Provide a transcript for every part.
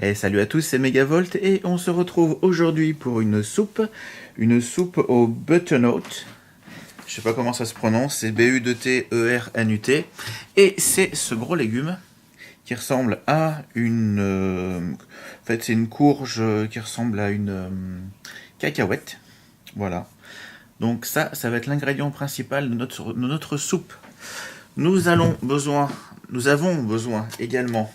Et salut à tous, c'est Megavolt et on se retrouve aujourd'hui pour une soupe au butternut. Je sais pas comment ça se prononce, c'est B-U-T-T-E-R-N-U-T. Et c'est ce gros légume qui ressemble à une... en fait, c'est une courge qui ressemble à une cacahuète. Voilà. Donc ça va être l'ingrédient principal de notre soupe. Nous avons besoin également,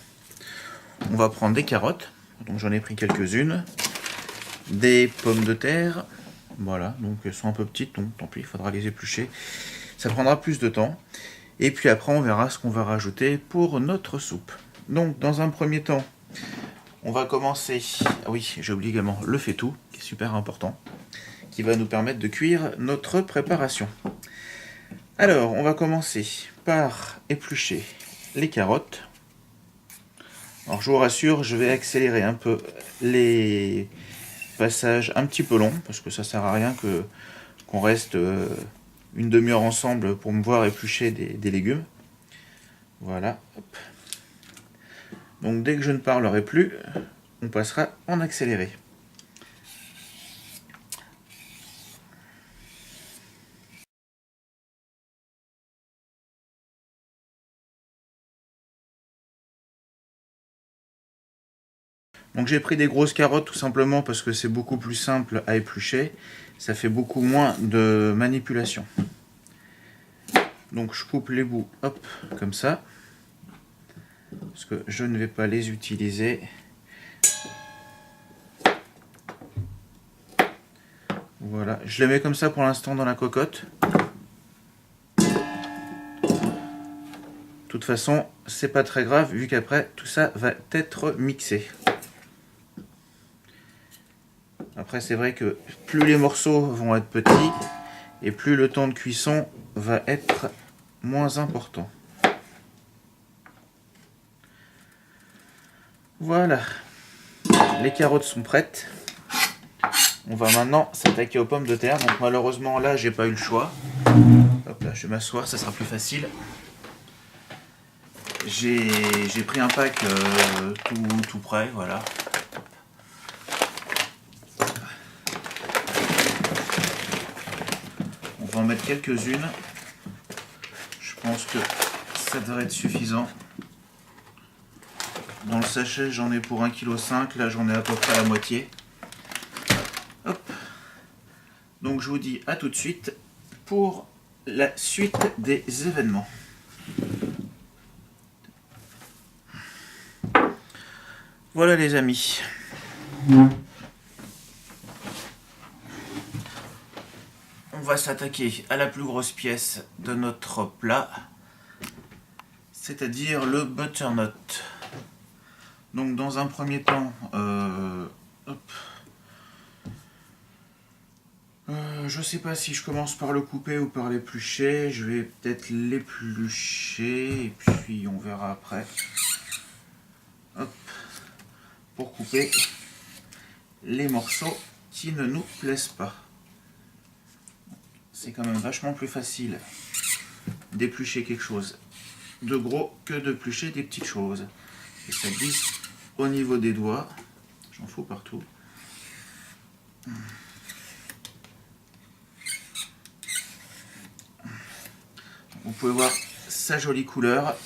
on va prendre des carottes, donc j'en ai pris quelques-unes, des pommes de terre, voilà, donc elles sont un peu petites, donc tant pis, il faudra les éplucher, ça prendra plus de temps, et puis après on verra ce qu'on va rajouter pour notre soupe. Donc dans un premier temps, on va commencer, ah oui, j'ai oublié également le faitout, qui est super important, qui va nous permettre de cuire notre préparation. Alors, on va commencer par éplucher les carottes. Alors, je vous rassure, je vais accélérer un peu les passages un petit peu longs, parce que ça sert à rien qu'on reste une demi-heure ensemble pour me voir éplucher des légumes. Voilà. Hop. Donc, dès que je ne parlerai plus, on passera en accéléré. Donc j'ai pris des grosses carottes tout simplement parce que c'est beaucoup plus simple à éplucher. Ça fait beaucoup moins de manipulation. Donc je coupe les bouts, hop, comme ça. Parce que je ne vais pas les utiliser. Voilà, je les mets comme ça pour l'instant dans la cocotte. De toute façon, c'est pas très grave vu qu'après tout ça va être mixé. Après c'est vrai que plus les morceaux vont être petits et plus le temps de cuisson va être moins important. Voilà, les carottes sont prêtes. On va maintenant s'attaquer aux pommes de terre. Donc malheureusement là j'ai pas eu le choix. Hop là, je vais m'asseoir, ça sera plus facile. J'ai pris un pack tout prêt, voilà. On va en mettre quelques-unes. Je pense que ça devrait être suffisant. Dans le sachet, j'en ai pour 1,5 kg. Là, j'en ai à peu près la moitié. Hop. Donc, je vous dis à tout de suite pour la suite des événements. Voilà les amis. On va s'attaquer à la plus grosse pièce de notre plat, c'est-à-dire le butternut. Donc dans un premier temps, je sais pas si je commence par le couper ou par l'éplucher. Je vais peut-être l'éplucher et puis on verra après. Hop, pour couper les morceaux qui ne nous plaisent pas. C'est quand même vachement plus facile d'éplucher quelque chose de gros que d'éplucher des petites choses. Et ça glisse au niveau des doigts. J'en fous partout. Vous pouvez voir sa jolie couleur.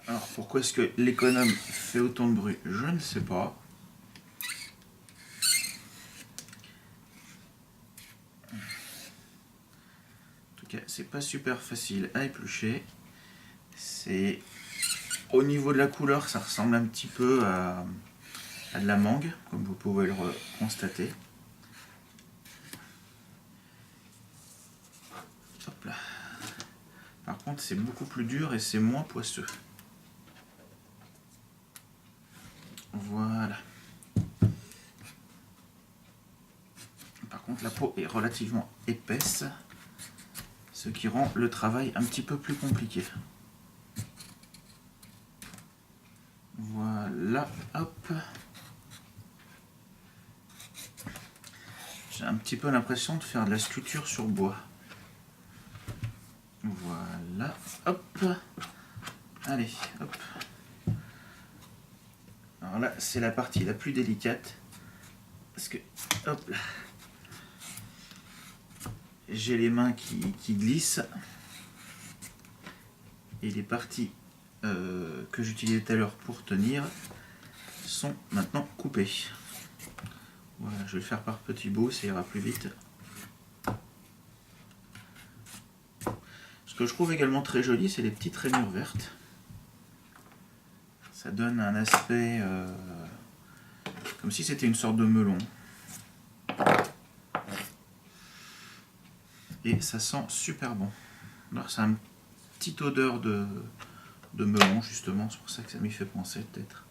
Alors pourquoi est-ce que l'économe fait autant de bruit? Je ne sais pas. En tout cas, c'est pas super facile à éplucher. C'est au niveau de la couleur, ça ressemble un petit peu à de la mangue, comme vous pouvez le constater. Hop là. Par contre, c'est beaucoup plus dur et c'est moins poisseux. Voilà. Par contre, la peau est relativement épaisse, ce qui rend le travail un petit peu plus compliqué. Voilà, hop. J'ai un petit peu l'impression de faire de la sculpture sur bois. Voilà, hop. Allez, hop. Alors là, c'est la partie la plus délicate. Parce que, hop là. J'ai les mains qui glissent. Et les parties que j'utilisais tout à l'heure pour tenir sont maintenant coupées. Voilà, je vais le faire par petits bouts, ça ira plus vite. Ce que je trouve également très joli, c'est les petites rainures vertes. Ça donne un aspect comme si c'était une sorte de melon. Et ça sent super bon. Alors c'est une petite odeur de melon justement, c'est pour ça que ça m'y fait penser peut-être.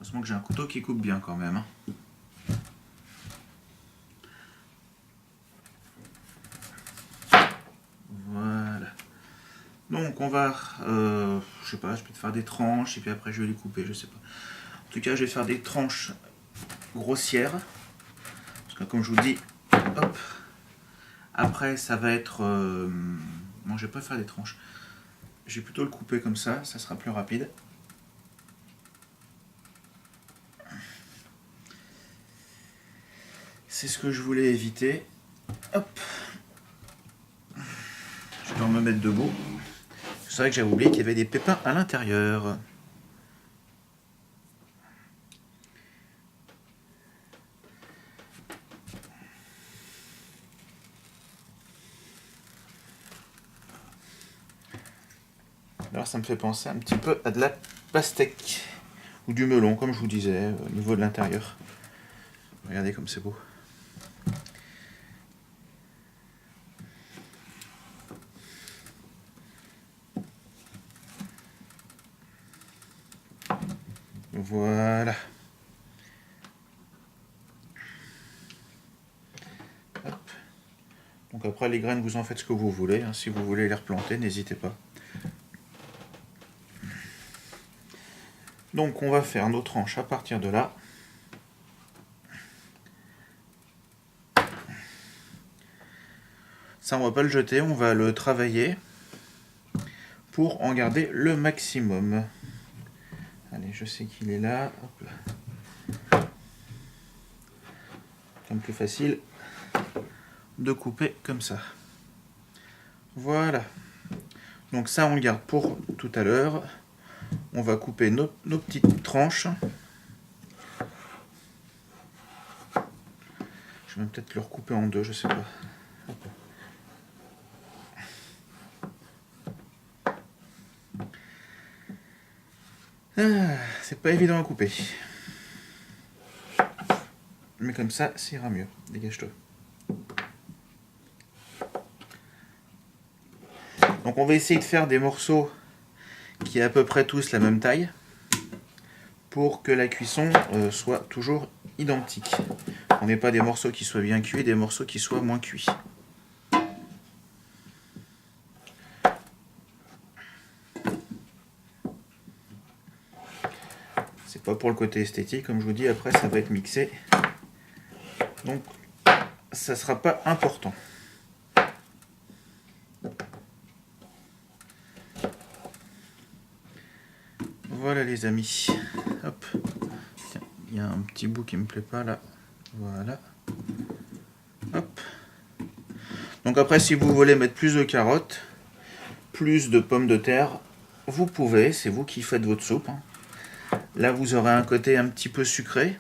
Heureusement que j'ai un couteau qui coupe bien quand même. Voilà. Donc on va, je sais pas, je vais faire des tranches et puis après je vais les couper, je sais pas. En tout cas, je vais faire des tranches grossières. Parce que comme je vous dis, hop. Après, ça va être... non, je vais pas faire des tranches. Je vais plutôt le couper comme ça sera plus rapide. C'est ce que je voulais éviter. Hop. Je vais me mettre debout. C'est vrai que j'avais oublié qu'il y avait des pépins à l'intérieur. Alors ça me fait penser un petit peu à de la pastèque. Ou du melon, comme je vous disais, au niveau de l'intérieur. Regardez comme c'est beau. Voilà. Hop. Donc après les graines, vous en faites ce que vous voulez. Hein. Si vous voulez les replanter, n'hésitez pas. Donc on va faire nos tranches à partir de là. Ça, on va pas le jeter, on va le travailler pour en garder le maximum. Allez, je sais qu'il est là. Hop là. C'est plus facile de couper comme ça. Voilà. Donc ça, on le garde pour tout à l'heure. On va couper nos petites tranches. Je vais peut-être le recouper en deux, je sais pas. Hop. Ah, c'est pas évident à couper. Mais comme ça, ça ira mieux. Dégage-toi. Donc on va essayer de faire des morceaux qui aient à peu près tous la même taille pour que la cuisson soit toujours identique. On n'ait pas des morceaux qui soient bien cuits, des morceaux qui soient moins cuits. C'est pas pour le côté esthétique, comme je vous dis, après ça va être mixé. Donc ça sera pas important. Voilà les amis. Hop. Tiens, il y a un petit bout qui me plaît pas là. Voilà. Hop. Donc après, si vous voulez mettre plus de carottes, plus de pommes de terre, vous pouvez, c'est vous qui faites votre soupe. Là, vous aurez un côté un petit peu sucré.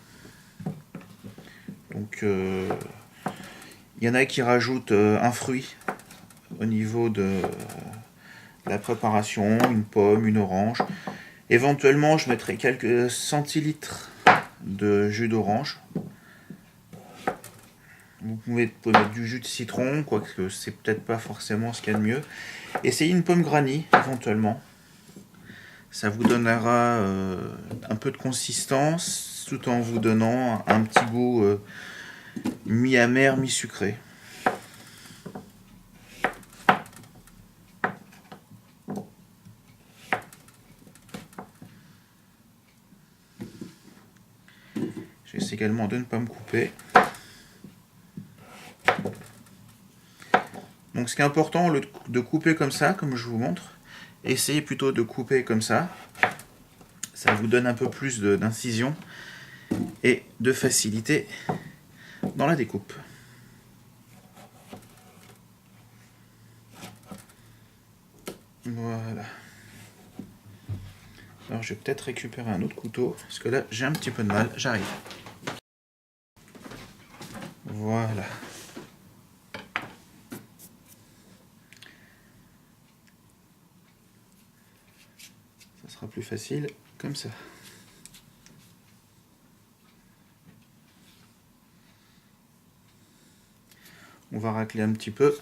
Donc, il y en a qui rajoutent un fruit au niveau de la préparation, une pomme, une orange. Éventuellement, je mettrai quelques centilitres de jus d'orange. Vous pouvez mettre du jus de citron, quoique c'est peut-être pas forcément ce qu'il y a de mieux. Essayez une pomme granny, éventuellement. Ça vous donnera un peu de consistance, tout en vous donnant un petit goût mi-amer, mi-sucré. J'essaie également de ne pas me couper. Donc ce qui est important, au lieu de couper comme ça, comme je vous montre, essayez plutôt de couper comme ça. Ça vous donne un peu plus d'incision et de facilité dans la découpe. Voilà. Alors je vais peut-être récupérer un autre couteau, parce que là j'ai un petit peu de mal, j'arrive. Voilà. Ça sera plus facile comme ça. On va racler un petit peu.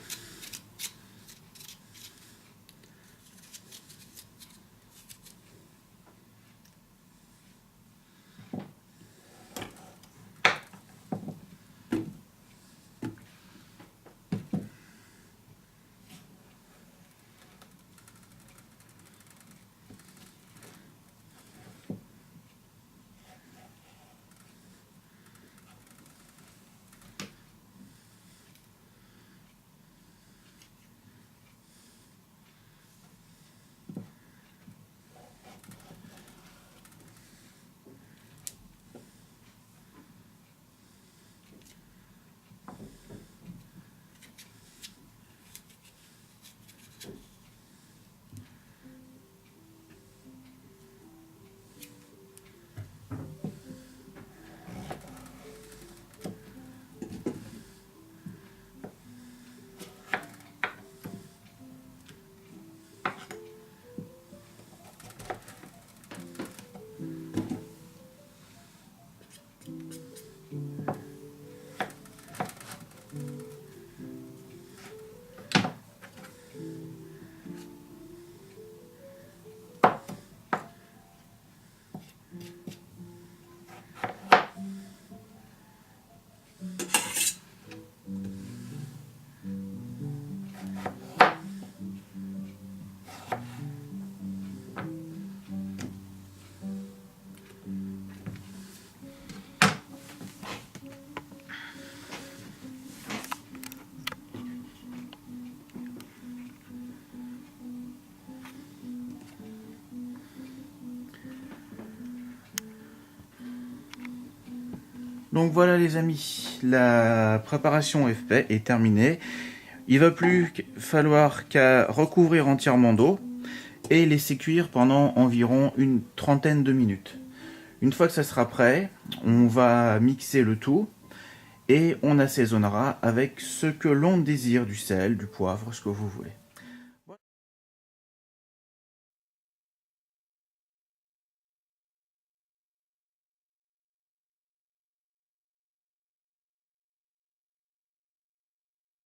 Donc voilà les amis, la préparation est terminée. Il va plus falloir qu'à recouvrir entièrement d'eau et laisser cuire pendant environ une trentaine de minutes. Une fois que ça sera prêt, on va mixer le tout et on assaisonnera avec ce que l'on désire, du sel, du poivre, ce que vous voulez.